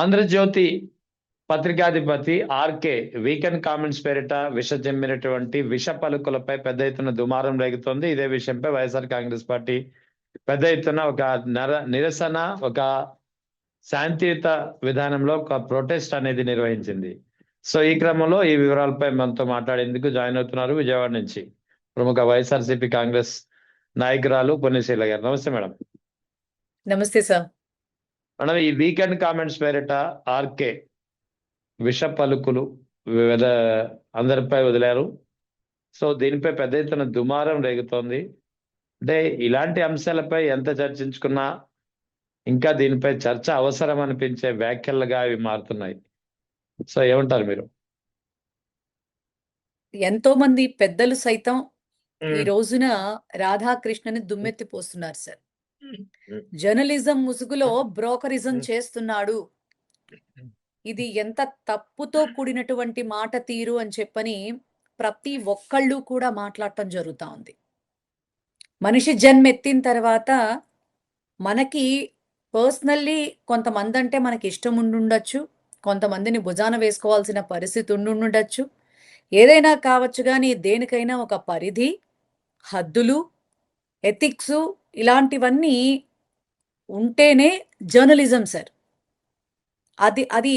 Andhra Jyothi పత్రికాధిపతి RK weekend comments పేరిట విష పలుకులపై పెద్ద ఎత్తున దుమారం రేగుతోంది. ఇదే విషయంపై వైఎస్ఆర్ కాంగ్రెస్ పార్టీ పెద్ద ఎత్తున ఒక నిరసన, ఒక శాంతియుత విధానంలో ఒక ప్రొటెస్ట్ అనేది నిర్వహించింది. సో ఈ క్రమంలో ఈ వివరాలపై మనతో మాట్లాడేందుకు జాయిన్ అవుతున్నారు విజయవాడ నుంచి ప్రముఖ వైఎస్ఆర్సీపీ కాంగ్రెస్ నాయకురాలు పొన్నిశీల గారు. నమస్తే మేడం. నమస్తే సార్. మేడం, ఈ వీకెండ్ కామెంట్స్ పేరిట ఆర్కే విష పలుకులు అందరిపై వదిలారు. సో దీనిపై పెద్ద ఎత్తున దుమారం రేగుతోంది. అంటే ఇలాంటి అంశాలపై ఎంత చర్చించుకున్నా ఇంకా దీనిపై చర్చ అవసరం అనిపించే వ్యాఖ్యలుగా అవి మారుతున్నాయి. సో ఏమంటారు మీరు? ఎంతో మంది పెద్దలు సైతం ఈ రోజున రాధాకృష్ణని దుమ్మెత్తి పోస్తున్నారు సార్. జర్నలిజం ముసుగులో బ్రోకరిజం చేస్తున్నాడు, ఇది ఎంత తప్పుతో కూడినటువంటి మాట తీరు అని చెప్పని ప్రతి ఒక్కళ్ళు కూడా మాట్లాడటం జరుగుతూ ఉంది. మనిషి జన్మెత్తిన తర్వాత మనకి పర్సనల్లీ కొంతమంది అంటే మనకి ఇష్టం ఉండుండొచ్చు, కొంతమందిని భుజాన వేసుకోవాల్సిన పరిస్థితి ఉండుండొచ్చు, ఏదైనా కావచ్చు. కానీ దేనికైనా ఒక పరిధి, హద్దులు, ఎథిక్స్ ఇలాంటివన్నీ ఉంటేనే జర్నలిజం సార్. అది అది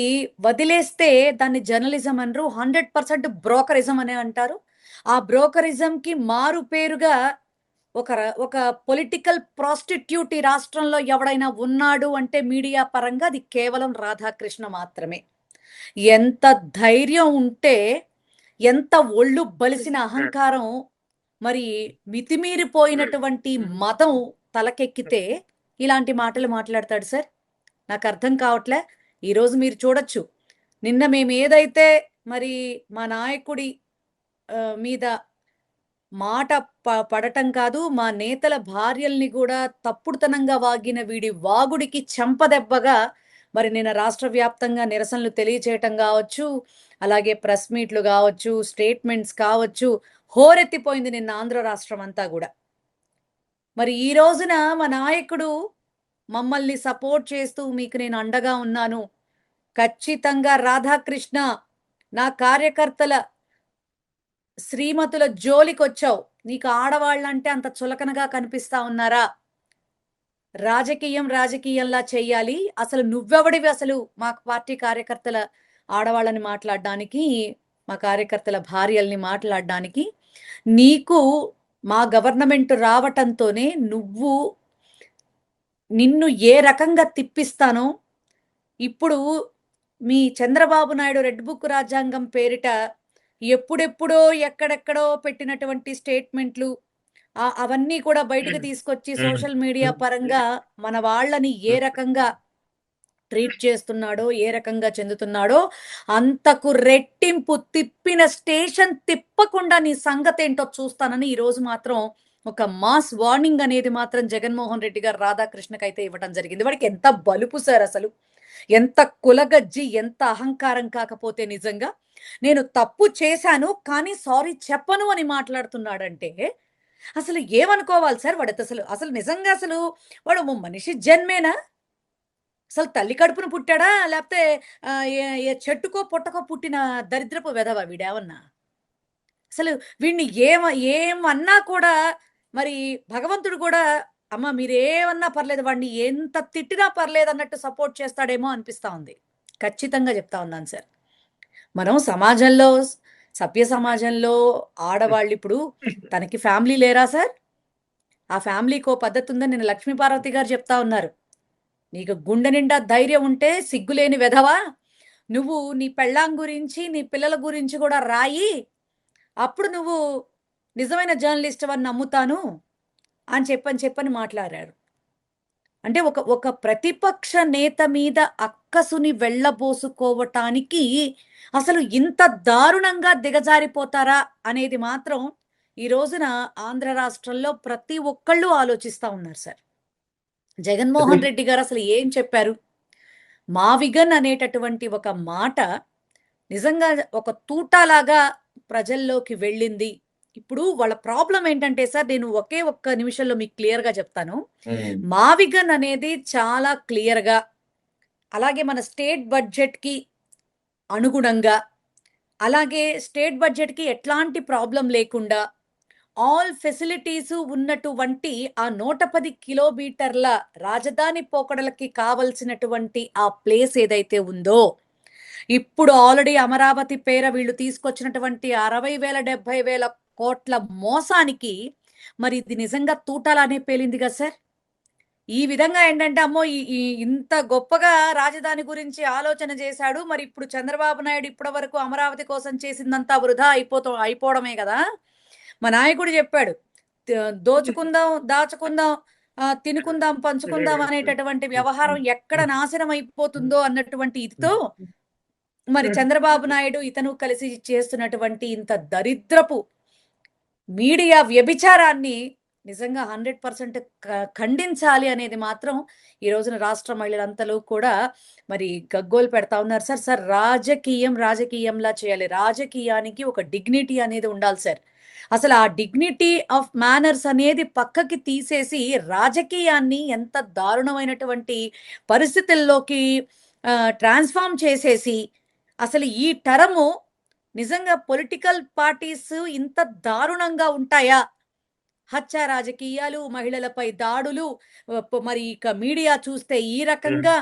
వదిలేస్తే దాన్ని జర్నలిజం అనరు, 100% బ్రోకరిజం అనే అంటారు. ఆ బ్రోకరిజంకి మారు పేరుగా ఒక పొలిటికల్ ప్రాస్టిట్యూట్ ఈ రాష్ట్రంలో ఎవడైనా ఉన్నాడు అంటే మీడియా పరంగా అది కేవలం రాధాకృష్ణ మాత్రమే. ఎంత ధైర్యం ఉంటే, ఎంత ఒళ్ళు బలిసిన అహంకారం, మరి మితిమీరిపోయినటువంటి మతం తలకెక్కితే ఇలాంటి మాటలు మాట్లాడతాడు సార్. నాకు అర్థం కావట్లే. ఈరోజు మీరు చూడొచ్చు, నిన్న మేము ఏదైతే మరి మా నాయకుడి మీద మాట పడటం కాదు, మా నేతల భార్యల్ని కూడా తప్పుడుతనంగా వాగిన వీడి వాగుడికి చెంపదెబ్బగా మరి నిన్న రాష్ట్ర వ్యాప్తంగా నిరసనలు తెలియచేయటం కావచ్చు, అలాగే ప్రెస్ మీట్లు కావచ్చు, స్టేట్మెంట్స్ కావచ్చు, హోరెత్తిపోయింది నిన్న ఆంధ్ర రాష్ట్రం అంతా కూడా. మరి ఈ రోజున మా నాయకుడు మమ్మల్ని సపోర్ట్ చేస్తూ మీకు నేను అండగా ఉన్నాను, ఖచ్చితంగా రాధాకృష్ణ నా కార్యకర్తల శ్రీమతుల జోలికొచ్చావు, నీకు ఆడవాళ్ళంటే అంత చులకనగా కనిపిస్తా ఉన్నారా, రాజకీయంలా చెయ్యాలి, అసలు నువ్వెవడివి అసలు మా పార్టీ కార్యకర్తల ఆడవాళ్ళని మాట్లాడడానికి, మా కార్యకర్తల భార్యల్ని మాట్లాడడానికి, నీకు మా గవర్నమెంట్ రావటంతోనే నిన్ను ఏ రకంగా తిప్పిస్తానో, ఇప్పుడు మీ చంద్రబాబు నాయుడు రెడ్ బుక్ రాజ్యాంగం పేరిట ఎప్పుడెప్పుడో ఎక్కడెక్కడో పెట్టినటువంటి స్టేట్మెంట్లు అవన్నీ కూడా బయటకు తీసుకొచ్చి సోషల్ మీడియా పరంగా మన వాళ్ళని ఏ రకంగా ట్రీట్ చేస్తున్నాడో, ఏ రకంగా చెందుతున్నాడో అంతకు రెట్టింపు తిప్పిన స్టేషన్ తిప్పకుండా నీ సంగతి ఏంటో చూస్తానని ఈరోజు మాత్రం ఒక మాస్ వార్నింగ్ అనేది మాత్రం జగన్మోహన్ రెడ్డి గారు రాధాకృష్ణకైతే ఇవ్వడం జరిగింది. వాడికి ఎంత బలుపు సార్, అసలు ఎంత కులగజ్జి, ఎంత అహంకారం. కాకపోతే నిజంగా నేను తప్పు చేశాను కానీ సారీ చెప్పను అని మాట్లాడుతున్నాడంటే అసలు ఏమనుకోవాలి సార్ వాడు? అసలు నిజంగా అసలు వాడు మనిషి జన్మేనా? అసలు తల్లి కడుపును పుట్టాడా, లేకపోతే ఏ చెట్టుకో పుట్టకో పుట్టిన దరిద్రపు వెధవ వీడేమన్నా? అసలు వీడిని ఏమన్నా కూడా మరి భగవంతుడు కూడా అమ్మ మీరేమన్నా పర్లేదు, వాడిని ఎంత తిట్టినా పర్లేదు అన్నట్టు సపోర్ట్ చేస్తాడేమో అనిపిస్తా ఉంది. ఖచ్చితంగా చెప్తా ఉన్నాను సార్. మనం సమాజంలో, సభ్య సమాజంలో ఆడవాళ్ళు ఇప్పుడు తనకి ఫ్యామిలీ లేరా సార్? ఆ ఫ్యామిలీకి ఓ పద్ధతి ఉందని నేను లక్ష్మీపార్వతి గారు చెప్తా ఉన్నారు. నీకు గుండె నిండా ధైర్యం ఉంటే సిగ్గులేని వెధవా, నువ్వు నీ పెళ్ళాం గురించి నీ పిల్లల గురించి కూడా రాయి, అప్పుడు నువ్వు నిజమైన జర్నలిస్ట్ అని నమ్ముతాను అని చెప్పని మాట్లాడారు. అంటే ఒక ప్రతిపక్ష నేత మీద అక్కసుని వెళ్ళబోసుకోవటానికి అసలు ఇంత దారుణంగా దిగజారిపోతారా అనేది మాత్రం ఈ రోజున ఆంధ్ర రాష్ట్రంలో ప్రతి ఒక్కళ్ళు ఆలోచిస్తా ఉన్నారు సార్. జగన్మోహన్ రెడ్డి గారు అసలు ఏం చెప్పారు? మావిగన్ అనేటటువంటి ఒక మాట నిజంగా ఒక తూటాలాగా ప్రజల్లోకి వెళ్ళింది. ఇప్పుడు వాళ్ళ ప్రాబ్లం ఏంటంటే సార్, నేను ఒక్క నిమిషంలో మీకు క్లియర్ గా చెప్తాను. మావిగన్ అనేది చాలా క్లియర్ గా అలాగే మన స్టేట్ బడ్జెట్‌కి అనుగుణంగా, అలాగే స్టేట్ బడ్జెట్‌కి ఎట్లాంటి ప్రాబ్లమ్ లేకుండా, ఆల్ ఫెసిలిటీసు ఉన్నటువంటి ఆ 110 కిలోమీటర్ల రాజధాని పోకడలకి కావాల్సినటువంటి ఆ ప్లేస్ ఏదైతే ఉందో, ఇప్పుడు ఆల్రెడీ అమరావతి పేర వీళ్ళు తీసుకొచ్చినటువంటి 60,000, 70,000 కోట్ల మోసానికి మరి ఇది నిజంగా తూటాలనే పేలిందిగా సార్. ఈ విధంగా ఏంటంటే, అమ్మో! ఈ ఈ ఇంత గొప్పగా రాజధాని గురించి ఆలోచన చేశాడు. మరి ఇప్పుడు చంద్రబాబు నాయుడు ఇప్పటి వరకు అమరావతి కోసం చేసిందంతా వృధా అయిపోవడమే గదా! మా నాయకుడు చెప్పాడు. దోచుకుందాం, దాచుకుందాం, తినుకుందాం, పంచుకుందాం అనేటటువంటి వ్యవహారం ఎక్కడ నాశనం అయిపోతుందో అన్నటువంటి ఇదితో మరి చంద్రబాబు నాయుడు ఇతను కలిసి చేస్తున్నటువంటి ఇంత దరిద్రపు మీడియా వ్యభిచారాన్ని నిజంగా 100% ఖండించాలి అనేది మాత్రం ఈ రోజున రాష్ట్ర మహిళలంతలో కూడా మరి గగ్గోలు పెడతా ఉన్నారు. సార్ రాజకీయంలా చేయాలి. రాజకీయానికి ఒక డిగ్నిటీ అనేది ఉండాలి సార్. అసలు ఆ డిగ్నిటీ ఆఫ్ మేనర్స్ అనేది పక్కకి తీసేసి రాజకీయాన్ని ఎంత దారుణమైనటువంటి పరిస్థితుల్లోకి ట్రాన్స్ఫార్మ్ చేసేసి అసలు ఈ తరము నిజంగా పొలిటికల్ పార్టీస్ ఇంత దారుణంగా ఉంటాయా? హత్య రాజకీయాలు, మహిళలపై దాడులు, మరి ఇక మీడియా చూస్తే ఈ రకంగా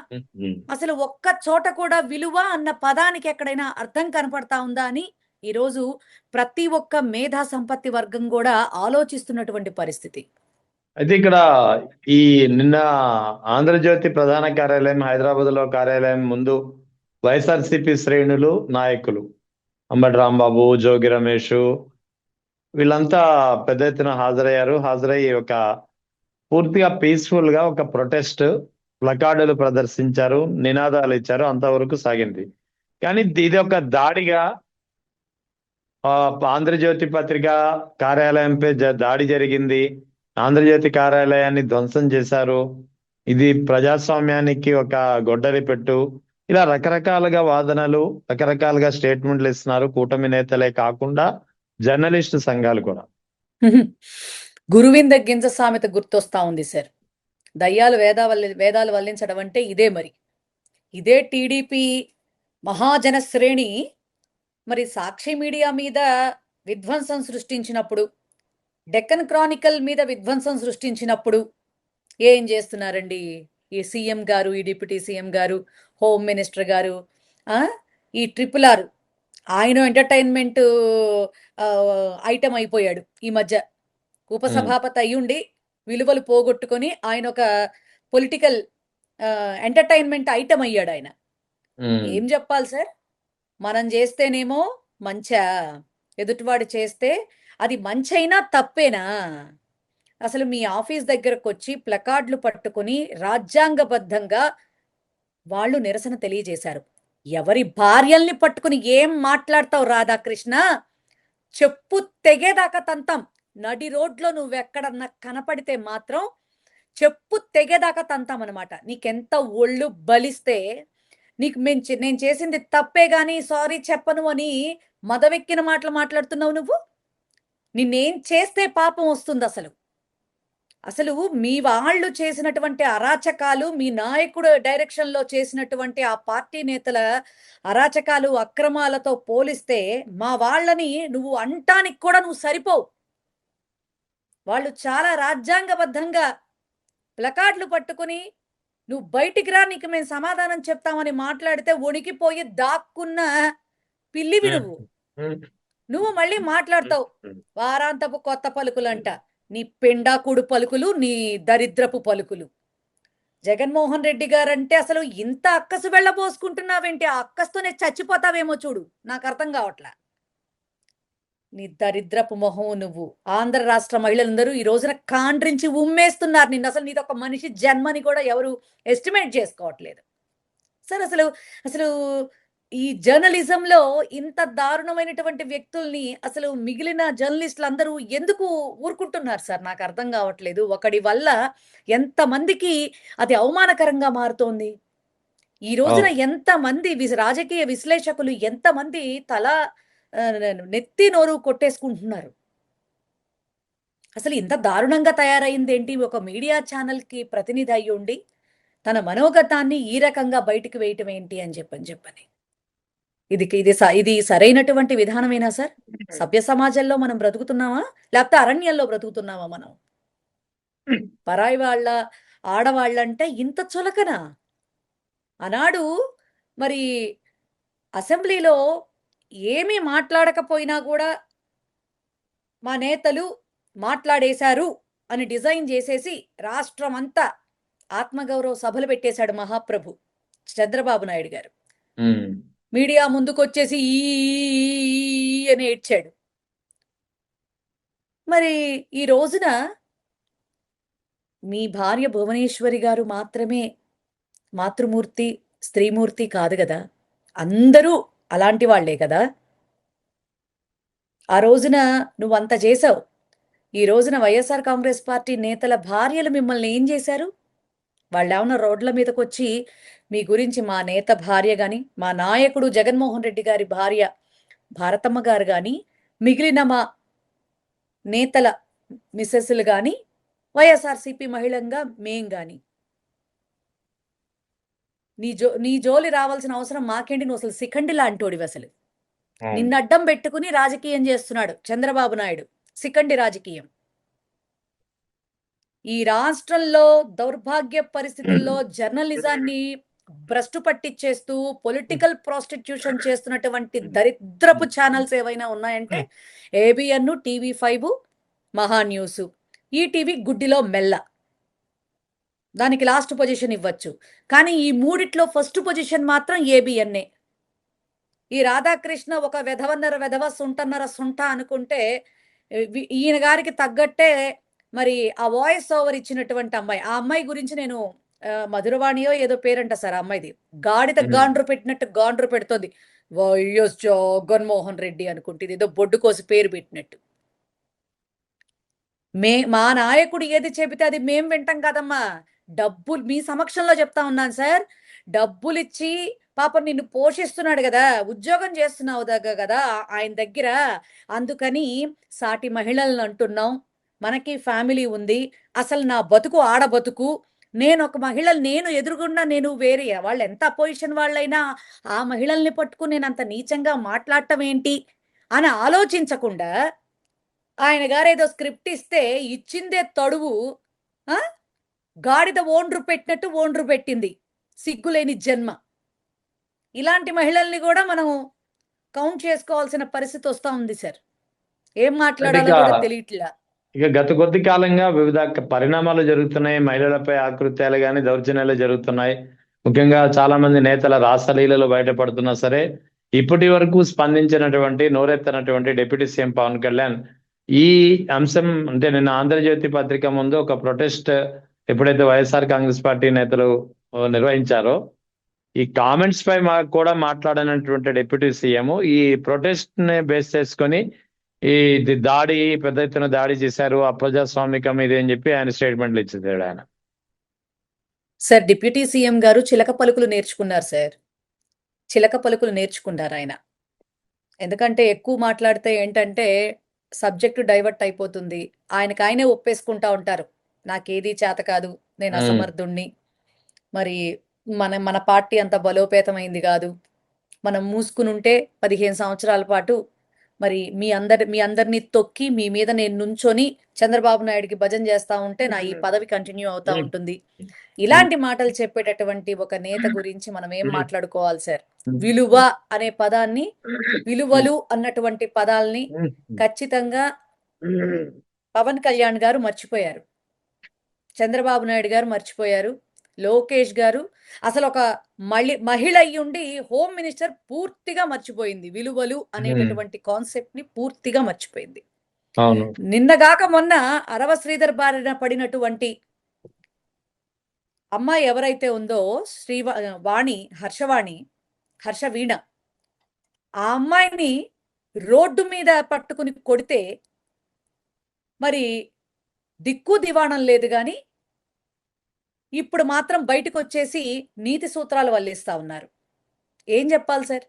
అసలు ఒక్క చోట కూడా విలువ అన్న పదానికి ఎక్కడైనా అర్థం కనపడతా ఉందా అని ఈరోజు ప్రతి ఒక్క మేధా సంపత్తి వర్గం కూడా ఆలోచిస్తున్నటువంటి పరిస్థితి. అయితే ఇక్కడ ఈ నిన్న ఆంధ్రజ్యోతి ప్రధాన కార్యాలయం హైదరాబాద్ లో కార్యాలయం ముందు వైఎస్ఆర్సీపీ శ్రేణులు నాయకులు అంబటి రాంబాబు, జోగి రమేష్ వీళ్ళంతా పెద్ద ఎత్తున హాజరయ్యి ఒక పూర్తిగా పీస్ఫుల్ గా ఒక ప్రొటెస్ట్ ప్లకార్డులు ప్రదర్శించారు, నినాదాలు ఇచ్చారు, అంతవరకు సాగింది. కానీ ఇది ఒక దాడిగా ఆంధ్రజ్యోతి పత్రిక కార్యాలయంపై దాడి జరిగింది, ఆంధ్రజ్యోతి కార్యాలయాన్ని ధ్వంసం చేశారు, ఇది ప్రజాస్వామ్యానికి ఒక గొడ్డలి పెట్టు, ఇలా రకరకాలుగా వాదనలు, రకరకాలుగా స్టేట్మెంట్లు ఇస్తున్నారు కూటమి నేతలే కాకుండా జర్నలిస్టు సంఘాలు కూడా. గురువింద గింజ సామెత గుర్తొస్తా ఉంది సార్. దయ్యాలు వేదాలు వల్లించడం అంటే ఇదే మరి. ఇదే టీడీపీ మహాజన శ్రేణి మరి సాక్షి మీడియా మీద విధ్వంసం సృష్టించినప్పుడు, డెక్కన్ క్రానికల్ మీద విధ్వంసం సృష్టించినప్పుడు ఏం చేస్తున్నారండి ఈ సీఎం గారు, ఈ డిప్యూటీ సీఎం గారు, హోమ్ మినిస్టర్ గారు, ఈ RRR ఆయన ఎంటర్టైన్మెంట్ ఐటమ్ అయిపోయాడు ఈ మధ్య. ఉపసభాపతి అయ్యుండి విలువలు పోగొట్టుకొని ఆయన ఒక పొలిటికల్ ఎంటర్టైన్మెంట్ ఐటమ్ అయ్యాడు ఆయన. ఏం చెప్పాలి సార్? మనం చేస్తేనేమో మంచా, ఎదుటివాడు చేస్తే అది మంచైనా తప్పేనా? అసలు మీ ఆఫీస్ దగ్గరకు వచ్చి ప్లకార్డులు పట్టుకొని రాజ్యాంగబద్ధంగా వాళ్ళు నిరసన తెలియజేశారు. ఎవరి భార్యల్ని పట్టుకుని ఏం మాట్లాడతావు రాధాకృష్ణ? చెప్పు తెగేదాకా తంతం. నడి రోడ్లో నువ్వెక్కడన్నా కనపడితే మాత్రం చెప్పు తెగేదాకా తంతాం అనమాట. నీకెంత ఒళ్ళు బలిస్తే నీకు నేను చేసింది తప్పే గాని సారీ చెప్పను అని మదవెక్కిన మాటలు మాట్లాడుతున్నావు నువ్వు. నిన్నేం చేస్తే పాపం వస్తుంది అసలు? అసలు మీ వాళ్ళు చేసినటువంటి అరాచకాలు, మీ నాయకుడు డైరెక్షన్లో చేసినటువంటి ఆ పార్టీ నేతల అరాచకాలు, అక్రమాలతో పోలిస్తే మా వాళ్ళని నువ్వు అంటానికి కూడా నువ్వు సరిపోవు. వాళ్ళు చాలా రాజ్యాంగబద్ధంగా ప్లకార్డులు పట్టుకుని నువ్వు బయటికి రా, నీకు మేము సమాధానం చెప్తామని మాట్లాడితే వణికిపోయి దాక్కున్న పిల్లివి నువ్వు మళ్ళీ మాట్లాడతావు వారాంతపు కొత్త పలుకులంట. నీ పెండాకుడు పలుకులు, నీ దరిద్రపు పలుకులు. జగన్మోహన్ రెడ్డి గారంటే అసలు ఇంత అక్కసు వెళ్ళబోసుకుంటున్నావేంటి? ఆ అక్కస్తోనే చచ్చిపోతావేమో చూడు. నాకు అర్థం కావట్లా. నీ దరిద్రపు మొహం నువ్వు. ఆంధ్ర రాష్ట్ర మహిళలందరూ ఈ రోజున కాండ్రించి ఉమ్మేస్తున్నారు నిన్ను. అసలు నీదొక మనిషి జన్మని కూడా ఎవరు ఎస్టిమేట్ చేసుకోవట్లేదు సార్. అసలు ఈ జర్నలిజంలో ఇంత దారుణమైనటువంటి వ్యక్తుల్ని అసలు మిగిలిన జర్నలిస్టులు అందరూ ఎందుకు ఊరుకుంటున్నారు సార్? నాకు అర్థం కావట్లేదు. ఒకడి వల్ల ఎంతమందికి అది అవమానకరంగా మారుతోంది. ఈ రోజున ఎంతమంది రాజకీయ విశ్లేషకులు ఎంతమంది తల నెత్తి నోరు కొట్టేసుకుంటున్నారు. అసలు ఇంత దారుణంగా తయారైంది ఏంటి? ఒక మీడియా ఛానల్కి ప్రతినిధి అయ్యుండి తన మనోగతాన్ని ఈ రకంగా బయటికి వేయటం ఏంటి అని చెప్పని ఇది సరైనటువంటి విధానమేనా సార్? సభ్య సమాజంలో మనం బ్రతుకుతున్నామా, లేకపోతే అరణ్యంలో బ్రతుకుతున్నామా మనం? పరాయి వాళ్ళ ఆడవాళ్ళంటే ఇంత చులకన. ఆనాడు మరి అసెంబ్లీలో ఏమీ మాట్లాడకపోయినా కూడా మా నేతలు మాట్లాడేశారు అని డిజైన్ చేసేసి రాష్ట్రం అంతా ఆత్మగౌరవ సభలు పెట్టేశాడు మహాప్రభు చంద్రబాబు నాయుడు గారు. ఉమ్. మీడియా ముందుకొచ్చేసి ఈ అని ఏడ్చాడు. మరి ఈ రోజున మీ భార్య భువనేశ్వరి గారు మాత్రమే మాతృమూర్తి, స్త్రీమూర్తి కాదు కదా, అందరూ అలాంటి వాళ్లే కదా. ఆ రోజున నువ్వంత చేశావు. ఈ రోజున వైఎస్ఆర్ కాంగ్రెస్ పార్టీ నేతల భార్యలు మిమ్మల్ని ఏం చేశారు? వాళ్ళేమన్నా రోడ్ల మీదకి వచ్చి మీ గురించి మా నేత భార్య గాని, మా నాయకుడు జగన్మోహన్ రెడ్డి గారి భార్య భారతమ్మ గారు గాని, మిగిలిన మా నేతల మిసెస్లు గాని, వైఎస్ఆర్సీపీ మహిళంగా మేం గాని నీ జోలి రావాల్సిన అవసరం మాకేంటి? నువ్వు అసలు శిఖండి లాంటోడివి. అసలు నిన్ను అడ్డం పెట్టుకుని రాజకీయం చేస్తున్నాడు చంద్రబాబు నాయుడు, శిఖండి రాజకీయం. ఈ రాష్ట్రంలో దౌర్భాగ్య పరిస్థితుల్లో జర్నలిజాన్ని భ్రష్టు పట్టించేస్తూ పొలిటికల్ ప్రాస్టిట్యూషన్ చేస్తున్నటువంటి దరిద్రపు ఛానల్స్ ఏవైనా ఉన్నాయంటే ఏబిఎన్, TV5, మహా న్యూస్, ఈటీవీ గుడ్డిలో మెల్ల. దానికి లాస్ట్ పొజిషన్ ఇవ్వచ్చు, కానీ ఈ మూడిట్లో ఫస్ట్ పొజిషన్ మాత్రం ఏబిఎన్ఏ. ఈ రాధాకృష్ణ ఒక వెధవ సుంట అనుకుంటే ఈయన గారికి తగ్గట్టే మరి ఆ వాయిస్ ఓవర్ ఇచ్చినటువంటి అమ్మాయి, ఆ అమ్మాయి గురించి నేను మధురవాణియో ఏదో పేరంట సార్, ఆ అమ్మాయిది గాడిద గాండ్రు పెట్టినట్టు గాండ్రు పెడుతోంది. వైఎస్ జగన్మోహన్ రెడ్డి అనుకుంటుంది, ఏదో బొడ్డు కోసి పేరు పెట్టినట్టు. మా నాయకుడు ఏది చెబితే అది మేం వింటాం కదమ్మా. డబ్బులు మీ సమక్షంలో చెప్తా ఉన్నాను సార్. డబ్బులిచ్చి పాపం నిన్ను పోషిస్తున్నాడు కదా, ఉద్యోగం చేస్తున్నావు కదా ఆయన దగ్గర. అందుకని సాటి మహిళలను అంటున్నాం, మనకి ఫ్యామిలీ ఉంది. అసలు నా బతుకు ఆడ బతుకు. నేను ఒక మహిళలు, నేను ఎదురుగుండా నేను వేరే వాళ్ళు ఎంత అపోజిషన్ వాళ్ళైనా ఆ మహిళల్ని పట్టుకుని నేను అంత నీచంగా మాట్లాడటం ఏంటి అని ఆలోచించకుండా ఆయన గారు ఏదో స్క్రిప్ట్ ఇస్తే ఇచ్చిందే తడువు గాడిద ఓండ్రు పెట్టినట్టు ఓండ్రు పెట్టింది, సిగ్గులేని జన్మ. ఇలాంటి మహిళల్ని కూడా మనం కౌంట్ చేసుకోవాల్సిన పరిస్థితి వస్తా ఉంది సార్. ఏం మాట్లాడాలో కూడా తెలియట్లా. ఇక గత కొద్ది కాలంగా వివిధ పరిణామాలు జరుగుతున్నాయి. మహిళలపై ఆకృత్యాలు కానీ దౌర్జన్యాలు జరుగుతున్నాయి. ముఖ్యంగా చాలా మంది నేతల రాసలీలలో బయటపడుతున్నా సరే ఇప్పటి వరకు స్పందించినటువంటి, నోరెత్తనటువంటి డిప్యూటీ సీఎం పవన్ కళ్యాణ్ ఈ అంశం అంటే నిన్న ఆంధ్రజ్యోతి పత్రిక ముందు ఒక ప్రొటెస్ట్ ఎప్పుడైతే వైఎస్ఆర్ కాంగ్రెస్ పార్టీ నేతలు నిర్వహించారో ఈ కామెంట్స్ పై కూడా మాట్లాడినటువంటి డిప్యూటీ సీఎం ఈ ప్రొటెస్ట్ ని బేస్ చేసుకొని ఈ దాడి, పెద్ద ఎత్తున దాడి చేశారు, అప్రజాస్వామికం ఇది అని చెప్పి ఆయన స్టేట్మెంట్లు ఇచ్చేసాడు ఆయన. సార్ డిప్యూటీ సీఎం గారు చిలక పలుకులు నేర్చుకున్నారు సార్, చిలక పలుకులు నేర్చుకున్నారు ఆయన. ఎందుకంటే ఎక్కువ మాట్లాడితే ఏంటంటే సబ్జెక్టు డైవర్ట్ అయిపోతుంది. ఆయనకు ఆయనే ఒప్పేసుకుంటా ఉంటారు, నాకేది చేత కాదు, నేను అసమర్థుణ్ణి, మరి మన పార్టీ అంత బలోపేతమైంది కాదు, మనం మూసుకుని ఉంటే 15 సంవత్సరాల పాటు మరి మీ అందరినీ తొక్కి మీ మీద నేను నుంచొని చంద్రబాబు నాయుడికి భజన చేస్తా ఉంటే నా ఈ పదవి కంటిన్యూ అవుతా ఉంటుంది. ఇలాంటి మాటలు చెప్పేటటువంటి ఒక నేత గురించి మనం ఏం మాట్లాడుకోవాలి సార్? విలువ అనే పదాన్ని, విలువలు అన్నటువంటి పదాల్ని ఖచ్చితంగా పవన్ కళ్యాణ్ గారు మర్చిపోయారు, చంద్రబాబు నాయుడు గారు మర్చిపోయారు, లోకేష్ గారు అసలు ఒక మహిళ అయ్యుండి హోమ్ మినిస్టర్ పూర్తిగా మర్చిపోయింది, విలువలు అనేటటువంటి కాన్సెప్ట్ ని పూర్తిగా మర్చిపోయింది. నిన్నగాక మొన్న అరవ శ్రీధర్ బారిన పడినటువంటి అమ్మాయి ఎవరైతే ఉందో హర్షవీణ, ఆ అమ్మాయిని రోడ్డు మీద పట్టుకుని కొడితే మరి దిక్కు దివాణం లేదు గాని ఇప్పుడు మాత్రం బయటకు వచ్చేసి నీతి సూత్రాలు వల్లిస్తా ఉన్నారు. ఏం చెప్పాలి సార్?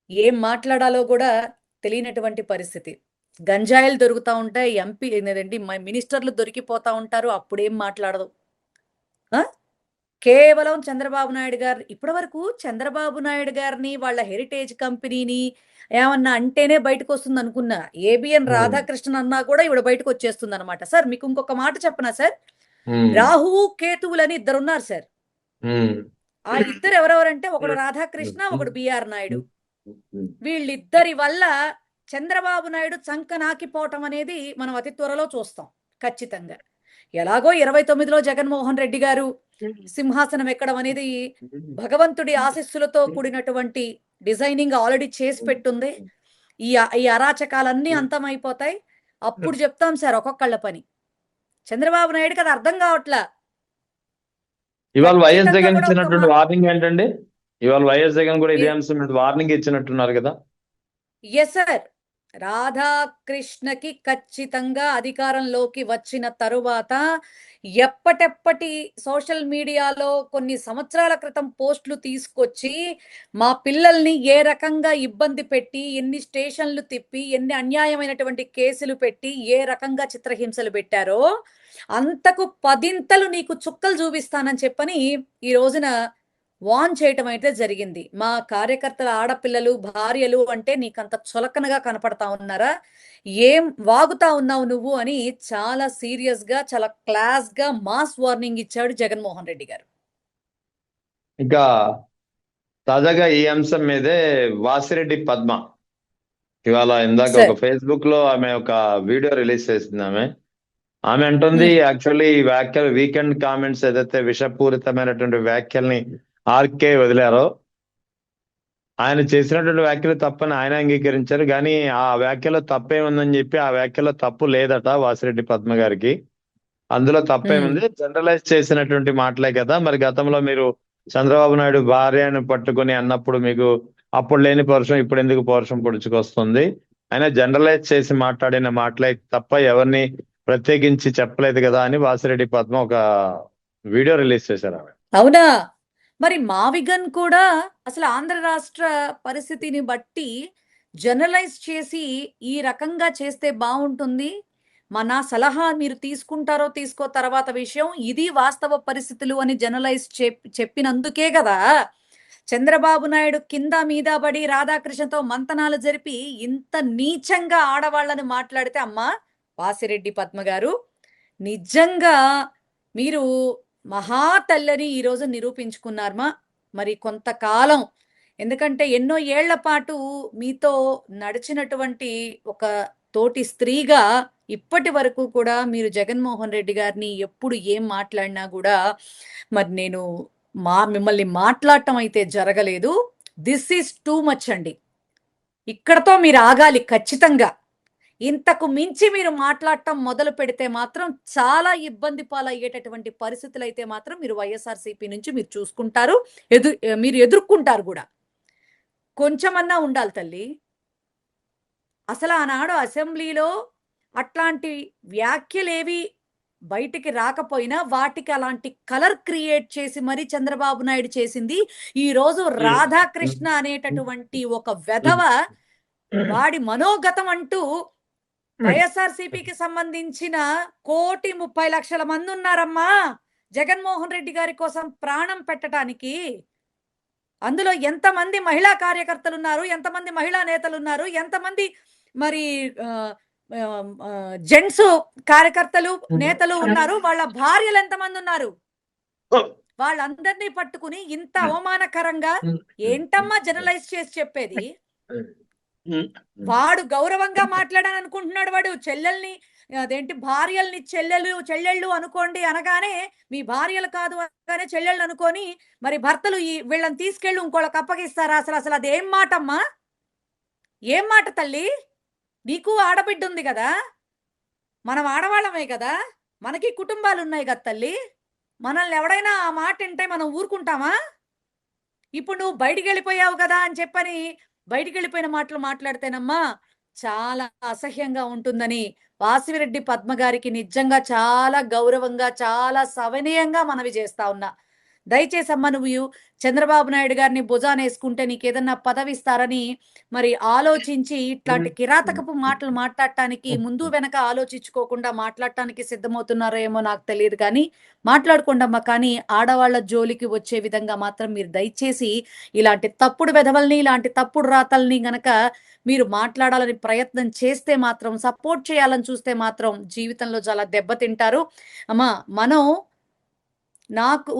ఏం మాట్లాడాలో కూడా తెలియనటువంటి పరిస్థితి. గంజాయిలు దొరుకుతా ఉంటాయి, ఎంపీ ఏంటంటే మినిస్టర్లు దొరికిపోతా ఉంటారు, అప్పుడేం మాట్లాడదు. ఆ? కేవలం చంద్రబాబు నాయుడు గారు ఇప్పటి వరకు చంద్రబాబు నాయుడు గారిని వాళ్ళ హెరిటేజ్ కంపెనీని ఏమన్నా అంటేనే బయటకు వస్తుంది అనుకున్నా. ఏబిఎన్ ఉమ్, రాధాకృష్ణన్ అన్నా కూడా ఇవిడ బయటకు వచ్చేస్తుంది అనమాట. సార్ మీకు ఇంకొక మాట చెప్పనా సార్? ఉమ్, రాహువు కేతువులని ఇద్దరు ఉన్నారు సార్. ఉమ్, ఆ ఇద్దరు ఎవరెవరంటే ఒకడు రాధాకృష్ణ, ఒకడు బిఆర్ నాయుడు. వీళ్ళిద్దరి వల్ల చంద్రబాబు నాయుడు చంకనాకిపోవటం అనేది మనం అతి త్వరలో చూస్తాం ఖచ్చితంగా. ఎలాగో 29లో జగన్మోహన్ రెడ్డి గారు సింహాసనం ఎక్కడం అనేది భగవంతుడి ఆశీస్సులతో కూడినటువంటి డిజైనింగ్ ఆల్రెడీ చేసి పెట్టుంది. ఈ అరాచకాలన్నీ అంతమైపోతాయి. అప్పుడు చెప్తాం సార్ ఒక్కొక్కళ్ళ పని. చంద్రబాబు నాయుడుకి అది అర్థం కావట్లా. ఇవాళ వైఎస్ ఖచ్చితంగా జగన్ కూడా ఒక ఇచ్చినటువంటి వార్నింగ్ ఏంటండి? ఇవాళ వైఎస్ జగన్ కూడా ఇదే అంశం మీద వార్నింగ్ ఇచ్చినట్టున్నారు కదా. ఎస్ సార్, రాధాకృష్ణకి ఖచ్చితంగా అధికారంలోకి వచ్చిన తరువాత ఎప్పటెప్పటి సోషల్ మీడియాలో కొన్ని సంవత్సరాల క్రితం పోస్టులు తీసుకొచ్చి మా పిల్లల్ని ఏ రకంగా ఇబ్బంది పెట్టి, ఎన్ని స్టేషన్లు తిప్పి, ఎన్ని అన్యాయమైనటువంటి కేసులు పెట్టి, ఏ రకంగా చిత్రహింసలు పెట్టారో అంతకు పదింతలు నీకు చుక్కలు చూపిస్తానని చెప్పని ఈ రోజున వాన్ చేయటం అయితే జరిగింది. మా కార్యకర్తల ఆడపిల్లలు, భార్యలు అంటే నీకంత చులకనగా కనపడతా ఉన్నారా? ఏం వాగుతా ఉన్నావు నువ్వు అని చాలా సీరియస్ గా, చాలా క్లాస్ గా మాస్ వార్నింగ్ ఇచ్చాడు జగన్మోహన్ రెడ్డి గారు. ఇంకా తాజాగా ఈ అంశం మీదే వాసిరెడ్డి పద్మ ఇవాళ ఇందాక ఒక ఫేస్బుక్ లో ఆమె ఒక వీడియో రిలీజ్ చేసింది. ఆమె అంటుంది యాక్చువల్లీ ఈ వ్యాఖ్యలు, వీకెండ్ కామెంట్స్ ఏదైతే విషపూరితమైనటువంటి వ్యాఖ్యల్ని ఆర్కే వదిలారో, ఆయన చేసినటువంటి వ్యాఖ్యలు తప్పని ఆయన అంగీకరించారు. కానీ ఆ వ్యాఖ్యలో తప్పేముందని చెప్పి ఆ వ్యాఖ్యలో తప్పు లేదట వాసిరెడ్డి పద్మ గారికి. అందులో తప్పేముంది, జనరలైజ్ చేసినటువంటి మాటలే కదా. మరి గతంలో మీరు చంద్రబాబు నాయుడు భార్యను పట్టుకొని అన్నప్పుడు మీకు అప్పుడు లేని పౌరుషం ఇప్పుడు ఎందుకు పౌరుషం పొడుచుకొస్తుంది? ఆయన జనరలైజ్ చేసి మాట్లాడిన మాటలే తప్ప ఎవరిని ప్రత్యేకించి చెప్పలేదు కదా అని వాసిరెడ్డి పద్మ ఒక వీడియో రిలీజ్ చేశారు ఆమె. అవునా? మరి మావిగన్ కూడా అసలు ఆంధ్ర రాష్ట్ర పరిస్థితిని బట్టి జనరలైజ్ చేసి ఈ రకంగా చేస్తే బాగుంటుంది, నా సలహా మీరు తీసుకుంటారో తీసుకో తర్వాత విషయం, ఇది వాస్తవ పరిస్థితులు అని జనరలైజ్ చెప్పినందుకే కదా చంద్రబాబు నాయుడు కింద మీద పడి రాధాకృష్ణతో మంతనాలు జరిపి ఇంత నీచంగా ఆడవాళ్ళని మాట్లాడితే, అమ్మా వాసిరెడ్డి పద్మ గారు నిజంగా మీరు మహాతల్లని ఈరోజు నిరూపించుకున్నారమ్మా. మరి కొంతకాలం, ఎందుకంటే ఎన్నో ఏళ్ల పాటు మీతో నడిచినటువంటి ఒక తోటి స్త్రీగా ఇప్పటి వరకు కూడా మీరు జగన్మోహన్ రెడ్డి గారిని ఎప్పుడు ఏం మాట్లాడినా కూడా మరి నేను మిమ్మల్ని మాట్లాడటం అయితే జరగలేదు. దిస్ ఈస్ టూ మచ్ అండి. ఇక్కడతో మీరు ఆగాలి ఖచ్చితంగా. ఇంతకు మించి మీరు మాట్లాడటం మొదలు పెడితే మాత్రం చాలా ఇబ్బంది పాలయ్యేటటువంటి పరిస్థితులు అయితే మాత్రం మీరు వైఎస్ఆర్సీపీ నుంచి మీరు చూసుకుంటారు, మీరు ఎదుర్కొంటారు కూడా. కొంచెమన్నా ఉండాలి తల్లి. అసలు ఆనాడు అసెంబ్లీలో అట్లాంటి వ్యాఖ్యలేవి బయటికి రాకపోయినా వాటికి అలాంటి కలర్ క్రియేట్ చేసి మరీ చంద్రబాబు నాయుడు చేసింది. ఈ రోజు రాధాకృష్ణ అనేటటువంటి ఒక వెధవ, వాడి మనోగతం అంటూ వైఎస్ఆర్సీపీకి సంబంధించిన 1,30,00,000 మంది ఉన్నారమ్మా జగన్మోహన్ రెడ్డి గారి కోసం ప్రాణం పెట్టడానికి. అందులో ఎంతమంది మహిళా కార్యకర్తలు ఉన్నారు, ఎంతమంది మహిళా నేతలు ఉన్నారు, ఎంతమంది మరి జెంట్స్ కార్యకర్తలు నేతలు ఉన్నారు, వాళ్ళ భార్యలు ఎంతమంది ఉన్నారు, వాళ్ళందరినీ పట్టుకుని ఇంత అవమానకరంగా ఏంటమ్మా జనరలైజ్ చేసి చెప్పేది? వాడు గౌరవంగా మాట్లాడాలని అనుకుంటున్నాడు. వాడు చెల్లెల్ని, అదేంటి భార్యల్ని చెల్లెళ్ళు అనుకోండి అనగానే, మీ భార్యలు కాదు అనగానే చెల్లెళ్ళు అనుకొని మరి భర్తలు వీళ్ళని తీసుకెళ్ళి ఇంకోళ్ళకి అప్పగిస్తారా? అసలు అదేం మాటమ్మా? ఏం మాట తల్లి? నీకు ఆడబిడ్డ ఉంది కదా, మనం ఆడవాళ్ళమే కదా, మనకి కుటుంబాలు ఉన్నాయి కదా తల్లి. మనల్ని ఎవడైనా ఆ మాట వింటే మనం ఊరుకుంటామా? ఇప్పుడు నువ్వు బయటికి వెళ్ళిపోయావు కదా అని చెప్పని బయటికి వెళ్ళిపోయిన మాటలు మాట్లాడితేనమ్మా చాలా అసహ్యంగా ఉంటుందని వాసిరెడ్డి పద్మ గారికి నిజంగా చాలా గౌరవంగా, చాలా సవినయంగా మనవి చేస్తా ఉన్నా. దయచేసి అమ్మ నువ్వు చంద్రబాబు నాయుడు గారిని భుజాన వేసుకుంటే నీకు ఏదన్నా పదవి ఇస్తారని మరి ఆలోచించి ఇట్లాంటి కిరాతకపు మాటలు మాట్లాడటానికి ముందు వెనక ఆలోచించుకోకుండా మాట్లాడటానికి సిద్ధమవుతున్నారో ఏమో నాకు తెలియదు, కానీ మాట్లాడుకోండమ్మా. కానీ ఆడవాళ్ళ జోలికి వచ్చే విధంగా మాత్రం మీరు దయచేసి ఇలాంటి తప్పుడు వెధవల్ని, ఇలాంటి తప్పుడు రాతల్ని గనక మీరు మాట్లాడాలని ప్రయత్నం చేస్తే మాత్రం, సపోర్ట్ చేయాలని చూస్తే మాత్రం జీవితంలో చాలా దెబ్బతింటారు అమ్మా. నాకు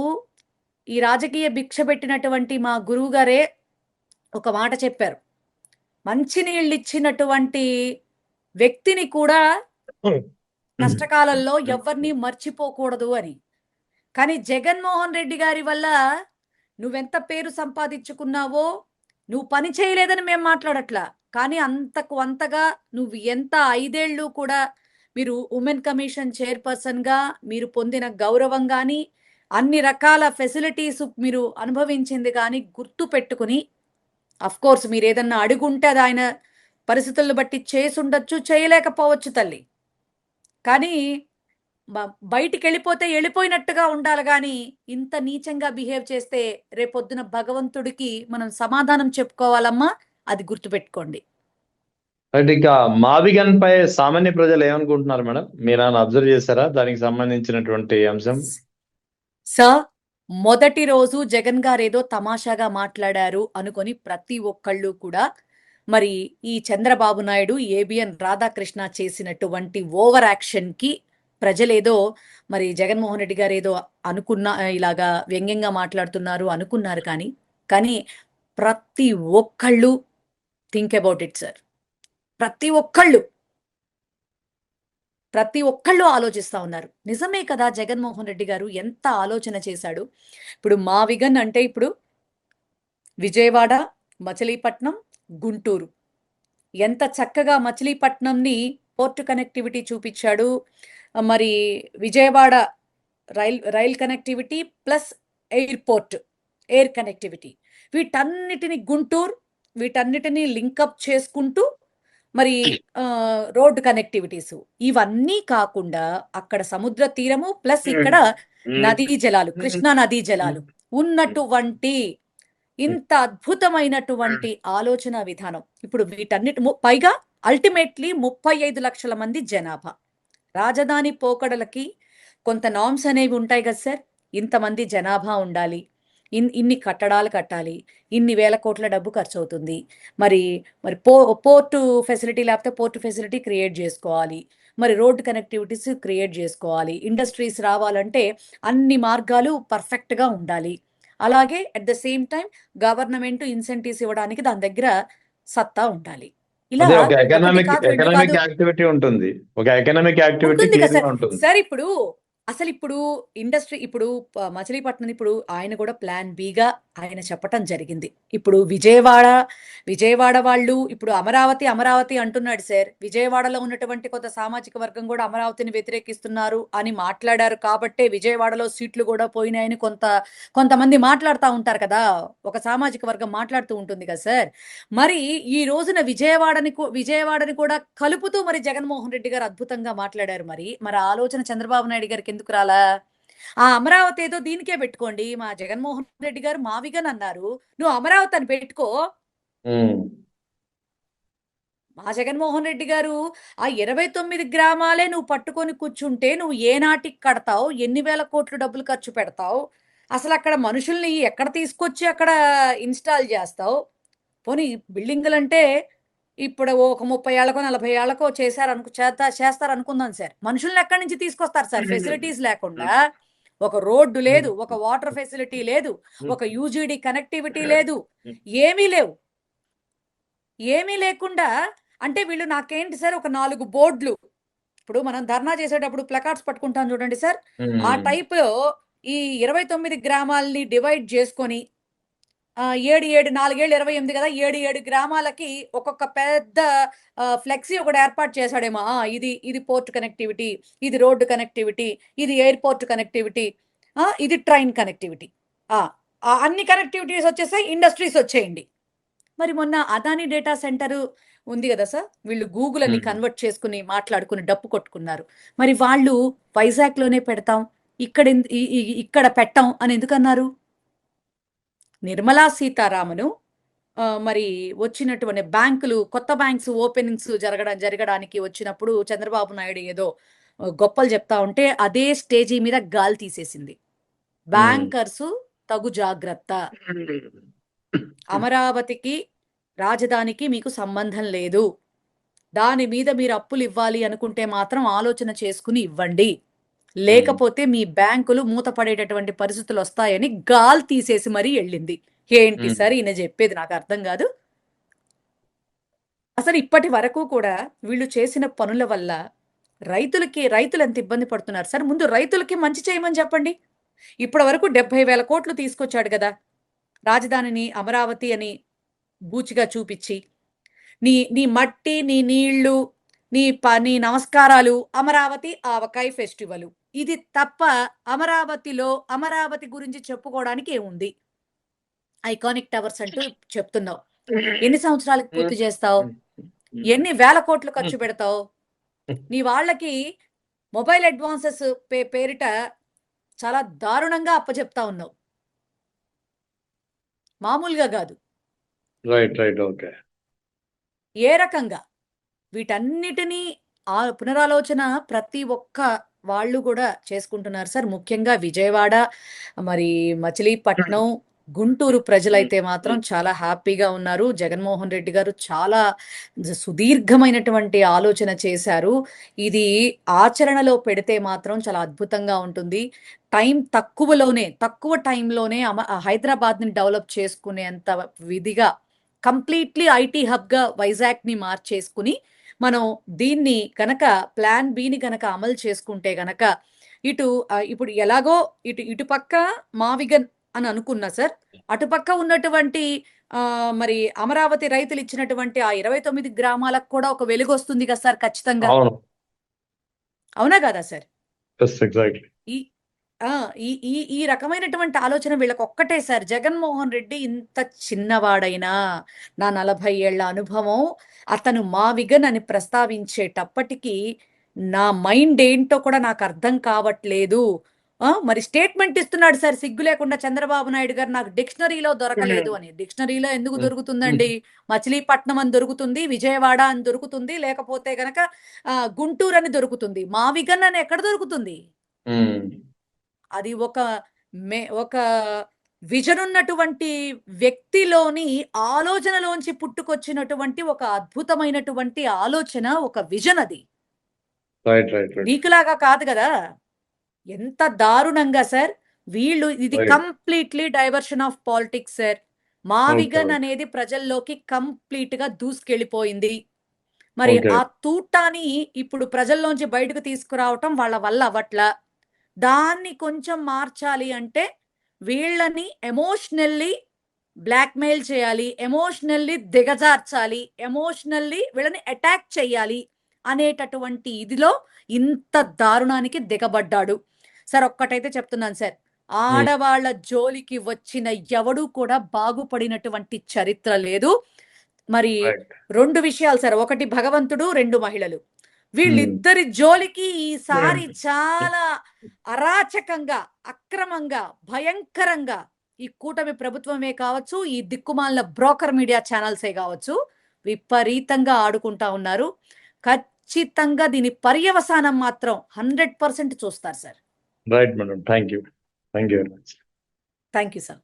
ఈ రాజకీయ భిక్ష పెట్టినటువంటి మా గురువు గారే ఒక మాట చెప్పారు, మంచినీళ్ళు ఇచ్చినటువంటి వ్యక్తిని కూడా కష్టకాలంలో ఎవరిని మర్చిపోకూడదు అని. కానీ జగన్మోహన్ రెడ్డి గారి వల్ల నువ్వెంత పేరు సంపాదించుకున్నావో, నువ్వు పని చేయలేదని మేము మాట్లాడట్లా, కానీ అంతగా నువ్వు ఎంత 5 ఏళ్ళు కూడా మీరు ఉమెన్ కమిషన్ చైర్పర్సన్గా మీరు పొందిన గౌరవం కానీ, అన్ని రకాల ఫెసిలిటీస్ మీరు అనుభవించింది కానీ గుర్తు పెట్టుకుని, కోర్స్ మీరు ఏదన్నా అడుగుంటే అది ఆయన పరిస్థితులను బట్టి చేసి ఉండొచ్చు, చేయలేకపోవచ్చు తల్లి. కానీ బయటికి వెళ్ళిపోతే వెళ్ళిపోయినట్టుగా ఉండాలి, కానీ ఇంత నీచంగా బిహేవ్ చేస్తే రేపొద్దున భగవంతుడికి మనం సమాధానం చెప్పుకోవాలమ్మా, అది గుర్తుపెట్టుకోండి. ఇక మావిగన్ పై సామాన్య ప్రజలు ఏమనుకుంటున్నారు మేడం? మీరు అబ్జర్వ్ చేశారా దానికి సంబంధించినటువంటి అంశం? సార్, మొదటి రోజు జగన్ గారు ఏదో తమాషాగా మాట్లాడారు అనుకొని ప్రతి ఒక్కళ్ళు కూడా మరి ఈ చంద్రబాబు నాయుడు, ఏబిఎన్ రాధాకృష్ణ చేసినటువంటి ఓవర్ యాక్షన్ కి ప్రజలేదో మరి జగన్మోహన్ రెడ్డి గారు ఏదో ఇలాగా వ్యంగ్యంగా మాట్లాడుతున్నారు అనుకున్నారు, కానీ ప్రతి ఒక్కళ్ళు థింక్ అబౌట్ ఇట్ సార్. ప్రతి ఒక్కళ్ళు ఆలోచిస్తా ఉన్నారు. నిజమే కదా, జగన్మోహన్ రెడ్డి గారు ఎంత ఆలోచన చేశాడు. ఇప్పుడు మావిగన్ అంటే ఇప్పుడు విజయవాడ, మచిలీపట్నం, గుంటూరు, ఎంత చక్కగా మచిలీపట్నంని పోర్ట్ కనెక్టివిటీ చూపించాడు. మరి Vijayawada rail connectivity plus air connectivity, వీటన్నిటిని గుంటూరు వీటన్నిటిని లింకప్ చేసుకుంటూ మరి రోడ్డు కనెక్టివిటీస్, ఇవన్నీ కాకుండా అక్కడ సముద్ర తీరము ప్లస్ ఇక్కడ నదీ జలాలు, కృష్ణా నదీ జలాలు ఉన్నటువంటి ఇంత అద్భుతమైనటువంటి ఆలోచన విధానం. ఇప్పుడు వీటన్నిటి పైగా అల్టిమేట్లీ 35 లక్షల మంది జనాభా. రాజధాని పోకడలకి కొంత నామ్స్ అనేవి ఉంటాయి కదా సార్, ఇంతమంది జనాభా ఉండాలి, ఇన్ని కట్టడాలు కట్టాలి, ఇన్ని వేల కోట్ల డబ్బు ఖర్చు అవుతుంది, మరి పోర్టు ఫెసిలిటీ లేకపోతే పోర్టు ఫెసిలిటీ క్రియేట్ చేసుకోవాలి, మరి రోడ్డు కనెక్టివిటీస్ క్రియేట్ చేసుకోవాలి, ఇండస్ట్రీస్ రావాలంటే అన్ని మార్గాలు పర్ఫెక్ట్గా ఉండాలి, అలాగే at the same time government incentives ఇవ్వడానికి దాని దగ్గర సత్తా ఉండాలి. ఇలా ఎకనామిక్ యాక్టివిటీ ఉంటుంది, ఒక ఎకనామిక్ యాక్టివిటీ సార్. ఇప్పుడు ఇండస్ట్రీ, ఇప్పుడు మచిలీపట్నం ఇప్పుడు ఆయన కూడా ప్లాన్ బిగా ఆయన చెప్పటం జరిగింది. ఇప్పుడు విజయవాడ వాళ్ళు ఇప్పుడు అమరావతి అంటున్నాడు సార్. విజయవాడలో ఉన్నటువంటి కొంత సామాజిక వర్గం కూడా అమరావతిని వ్యతిరేకిస్తున్నారు అని మాట్లాడారు కాబట్టే విజయవాడలో సీట్లు కూడా పోయినాయని కొంతమంది మాట్లాడుతూ ఉంటారు కదా, ఒక సామాజిక వర్గం మాట్లాడుతూ ఉంటుంది కదా సార్. మరి ఈ రోజున విజయవాడని కూడా కలుపుతూ మరి జగన్మోహన్ రెడ్డి గారు అద్భుతంగా మాట్లాడారు. మరి ఆలోచన చంద్రబాబు నాయుడు గారికి ఎందుకు రాలా? ఆ అమరావతి ఏదో దీనికే పెట్టుకోండి, మా జగన్మోహన్ రెడ్డి గారు మావిగన్ అన్నారు, నువ్వు అమరావతి అని పెట్టుకో. మా జగన్మోహన్ రెడ్డి గారు ఆ 29 గ్రామాలే నువ్వు పట్టుకొని కూర్చుంటే నువ్వు ఏ నాటికి కడతావు, ఎన్ని వేల కోట్లు డబ్బులు ఖర్చు పెడతావు, అసలు అక్కడ మనుషుల్ని ఎక్కడ తీసుకొచ్చి అక్కడ ఇన్స్టాల్ చేస్తావు? పోనీ బిల్డింగులు అంటే ఇప్పుడు ఒక 30 ఏళ్లకో 40 ఏళ్లకో చేస్తారు అనుకుందాం సార్. మనుషుల్ని ఎక్కడి నుంచి తీసుకొస్తారు సార్? ఫెసిలిటీస్ లేకుండా, ఒక రోడ్డు లేదు, ఒక వాటర్ ఫెసిలిటీ లేదు, ఒక యూజీడీ కనెక్టివిటీ లేదు, ఏమీ లేకుండా అంటే వీళ్ళు నాకేంటి సార్, ఒక 4 బోర్డులు, ఇప్పుడు మనం ధర్నా చేసేటప్పుడు ప్లకార్డ్స్ పట్టుకుంటాం చూడండి సార్, ఆ టైప్ లో ఈ 29 గ్రామాలని డివైడ్ చేసుకొని 4 ఏళ్ళు 28 కదా, 7 గ్రామాలకి ఒక్కొక్క పెద్ద ఫ్లెక్సీ ఒకటి ఏర్పాటు చేశాడేమో. ఇది పోర్ట్ కనెక్టివిటీ, ఇది రోడ్డు కనెక్టివిటీ, ఇది ఎయిర్పోర్ట్ కనెక్టివిటీ, ఇది ట్రైన్ కనెక్టివిటీ, అన్ని కనెక్టివిటీస్ వచ్చేసాయి, ఇండస్ట్రీస్ వచ్చేయండి. మరి మొన్న అదానీ డేటా సెంటర్ ఉంది కదా సార్, వీళ్ళు గూగుల్ అని కన్వర్ట్ చేసుకుని మాట్లాడుకుని డప్పు కొట్టుకున్నారు. మరి వాళ్ళు వైజాగ్ లోనే పెడతాం, ఇక్కడ పెట్టం అని ఎందుకన్నారు? నిర్మలా సీతారామను మరి వచ్చినటువంటి బ్యాంకులు, కొత్త బ్యాంక్స్ ఓపెనింగ్స్ జరగడానికి వచ్చినప్పుడు చంద్రబాబు నాయుడు ఏదో గొప్పలు చెప్తా ఉంటే అదే స్టేజీ మీద గాలి తీసేసింది. బ్యాంకర్స్ తగు జాగ్రత్త, అమరావతికి రాజధానికి మీకు సంబంధం లేదు, దాని మీద మీరు అప్పులు ఇవ్వాలి అనుకుంటే మాత్రం ఆలోచన చేసుకుని ఇవ్వండి, లేకపోతే మీ బ్యాంకులు మూతపడేటటువంటి పరిస్థితులు వస్తాయని గాలి తీసేసి మరీ వెళ్ళింది. ఏంటి సార్ ఈయన చెప్పేది? నాకు అర్థం కాదు. అసలు ఇప్పటి వరకు కూడా వీళ్ళు చేసిన పనుల వల్ల రైతులు ఎంత ఇబ్బంది పడుతున్నారు సార్. ముందు రైతులకి మంచి చేయమని చెప్పండి. ఇప్పటి వరకు 70,000 కోట్లు తీసుకొచ్చాడు కదా రాజధానిని అమరావతి అని బూచిగా చూపించి. నీ మట్టి, నీ నీళ్లు, నీ నమస్కారాలు అమరావతి ఆవకాయ ఫెస్టివల్, ఇది తప్ప అమరావతి గురించి చెప్పుకోవడానికి ఏముంది? ఐకానిక్ టవర్స్ అంటూ చెప్తున్నావు. ఎన్ని సంవత్సరాలకు పూర్తి చేస్తావు? ఎన్ని వేల కోట్లు ఖర్చు పెడతావు? నీ వాళ్ళకి మొబైల్ అడ్వాన్సెస్ పేరిట చాలా దారుణంగా అప్పచెప్తా ఉన్నావు, మామూలుగా కాదు. ఓకే. ఏ రకంగా వీటన్నిటినీ పునరాలోచన ప్రతి ఒక్క వాళ్ళు కూడా చేసుకుంటున్నారు సార్. ముఖ్యంగా విజయవాడ, మరి మచిలీపట్నం, గుంటూరు ప్రజలైతే మాత్రం చాలా హ్యాపీగా ఉన్నారు. జగన్మోహన్ రెడ్డి గారు చాలా సుదీర్ఘమైనటువంటి ఆలోచన చేశారు. ఇది ఆచరణలో పెడితే మాత్రం చాలా అద్భుతంగా ఉంటుంది. తక్కువ టైంలోనే హైదరాబాద్ని డెవలప్ చేసుకునేంత విధిగా కంప్లీట్లీ ఐటీ హబ్గా వైజాగ్ని మార్చేసుకుని మనం దీన్ని కనుక ప్లాన్ బిని కనుక అమలు చేసుకుంటే గనక ఇప్పుడు ఎలాగో ఇటుపక్క మావిగన్ అని అనుకున్నా సార్, అటుపక్క ఉన్నటువంటి మరి అమరావతి రైతులు ఇచ్చినటువంటి ఆ 29 గ్రామాలకు కూడా ఒక వెలుగు వస్తుంది కదా సార్ ఖచ్చితంగా. అవునా కదా సార్? ఈ రకమైనటువంటి ఆలోచన వీళ్ళకి ఒక్కటే సార్. జగన్మోహన్ రెడ్డి ఇంత చిన్నవాడైనా, నా 40 ఏళ్ల అనుభవం, అతను మావిగన్ అని ప్రస్తావించేటప్పటికీ నా మైండ్ ఏంటో కూడా నాకు అర్థం కావట్లేదు. మరి స్టేట్మెంట్ ఇస్తున్నాడు సార్ సిగ్గు లేకుండా చంద్రబాబు నాయుడు గారు, నాకు డిక్షనరీలో దొరకలేదు అని. డిక్షనరీలో ఎందుకు దొరుకుతుందండి? మచిలీపట్నం అని దొరుకుతుంది, విజయవాడ అని దొరుకుతుంది, లేకపోతే గనక గుంటూరు అని దొరుకుతుంది. మావిగన్ అని ఎక్కడ దొరుకుతుంది? అది ఒక విజన్ ఉన్నటువంటి వ్యక్తిలోని ఆలోచనలోంచి పుట్టుకొచ్చినటువంటి ఒక అద్భుతమైనటువంటి ఆలోచన, ఒక విజన్. అది నీకులాగా కాదు కదా. ఎంత దారుణంగా సార్ వీళ్ళు, ఇది completely diversion of politics sir. మావిగన్ అనేది ప్రజల్లోకి కంప్లీట్ గా దూసుకెళ్ళిపోయింది. మరి ఆ తూటాని ఇప్పుడు ప్రజల్లోంచి బయటకు తీసుకురావటం వాళ్ళ వల్ల అవ్వట్లా. దాన్ని కొంచెం మార్చాలి అంటే వీళ్ళని ఎమోషనల్లీ బ్లాక్మెయిల్ చేయాలి, ఎమోషనల్లీ దిగజార్చాలి, ఎమోషనల్లీ వీళ్ళని అటాక్ చేయాలి అనేటటువంటి ఇదిలో ఇంత దారుణానికి దిగబడ్డాడు సార్. ఒక్కటైతే చెప్తున్నాను సార్, ఆడవాళ్ల జోలికి వచ్చిన ఎవడు కూడా బాగుపడినటువంటి చరిత్ర లేదు. మరి 2 విషయాలు సార్, ఒకటి భగవంతుడు, 2 మహిళలు. వీళ్ళిద్దరి జోలికి ఈసారి చాలా అరాచకంగా, అక్రమంగా, భయంకరంగా ఈ కూటమి ప్రభుత్వమే కావచ్చు, ఈ దిక్కుమాలిన బ్రోకర్ మీడియా ఛానల్సే కావచ్చు, విపరీతంగా ఆడుకుంటా ఉన్నారు. ఖచ్చితంగా దీని పర్యవసానం మాత్రం 100% చూస్తారు sir. Right madam, thank you very much. Thank you sir.